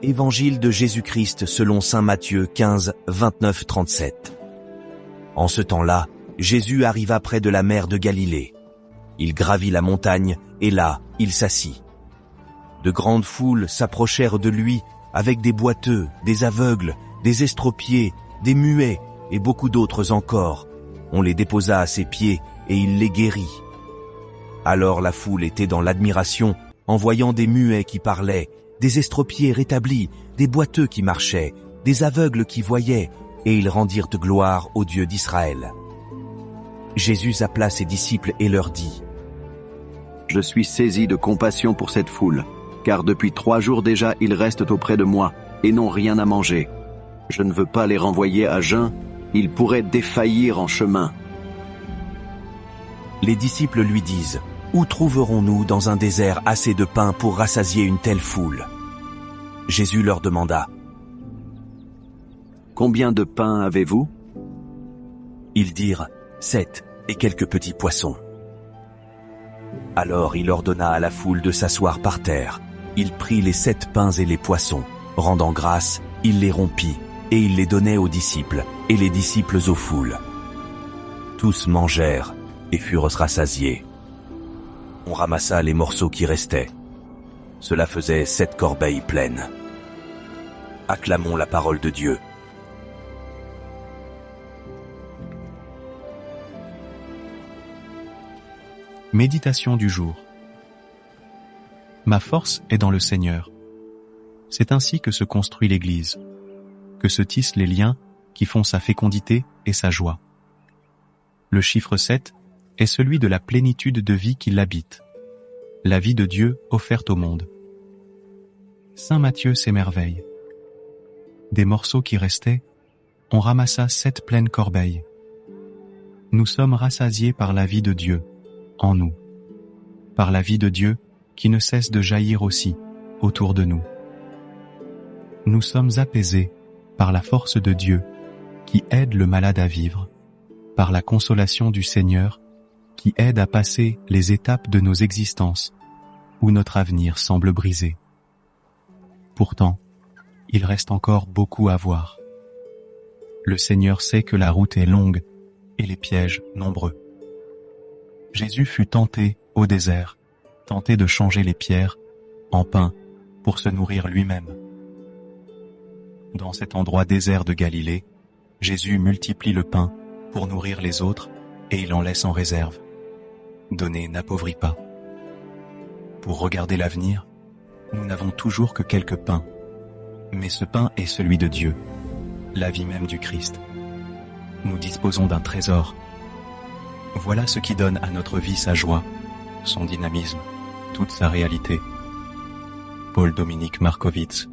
Évangile de Jésus-Christ selon saint Matthieu 15, 29-37. En ce temps-là, Jésus arriva près de la mer de Galilée. Il gravit la montagne, et là, il s'assit. De grandes foules s'approchèrent de lui, avec des boiteux, des aveugles, des estropiés, des muets, et beaucoup d'autres encore. On les déposa à ses pieds, et il les guérit. Alors la foule était dans l'admiration, en voyant des muets qui parlaient, des estropiés rétablis, des boiteux qui marchaient, des aveugles qui voyaient, et ils rendirent gloire au Dieu d'Israël. Jésus appela ses disciples et leur dit : Je suis saisi de compassion pour cette foule, car depuis 3 jours déjà ils restent auprès de moi et n'ont rien à manger. Je ne veux pas les renvoyer à jeun, ils pourraient défaillir en chemin. Les disciples lui disent : Où trouverons-nous dans un désert assez de pain pour rassasier une telle foule ? Jésus leur demanda : Combien de pains avez-vous ? Ils dirent : 7 et quelques petits poissons. Alors il ordonna à la foule de s'asseoir par terre. Il prit les 7 pains et les poissons. Rendant grâce, il les rompit, et il les donnait aux disciples, et les disciples aux foules. Tous mangèrent, et furent rassasiés. On ramassa les morceaux qui restaient. Cela faisait 7 corbeilles pleines. Acclamons la parole de Dieu. Méditation du jour. Ma force est dans le Seigneur. C'est ainsi que se construit l'Église, que se tissent les liens qui font sa fécondité et sa joie. Le chiffre 7 est celui de la plénitude de vie qui l'habite, la vie de Dieu offerte au monde. Saint Matthieu s'émerveille. Des morceaux qui restaient, on ramassa 7 pleines corbeilles. Nous sommes rassasiés par la vie de Dieu, en nous, par la vie de Dieu qui ne cesse de jaillir aussi autour de nous. Nous sommes apaisés par la force de Dieu qui aide le malade à vivre, par la consolation du Seigneur qui aide à passer les étapes de nos existences où notre avenir semble brisé. Pourtant, il reste encore beaucoup à voir. Le Seigneur sait que la route est longue et les pièges nombreux. Jésus fut tenté au désert, tenté de changer les pierres en pain pour se nourrir lui-même. Dans cet endroit désert de Galilée, Jésus multiplie le pain pour nourrir les autres et il en laisse en réserve. Donner n'appauvrit pas. Pour regarder l'avenir, nous n'avons toujours que quelques pains, mais ce pain est celui de Dieu, la vie même du Christ. Nous disposons d'un trésor. Voilà ce qui donne à notre vie sa joie, son dynamisme, toute sa réalité. Paul Dominique Markovits.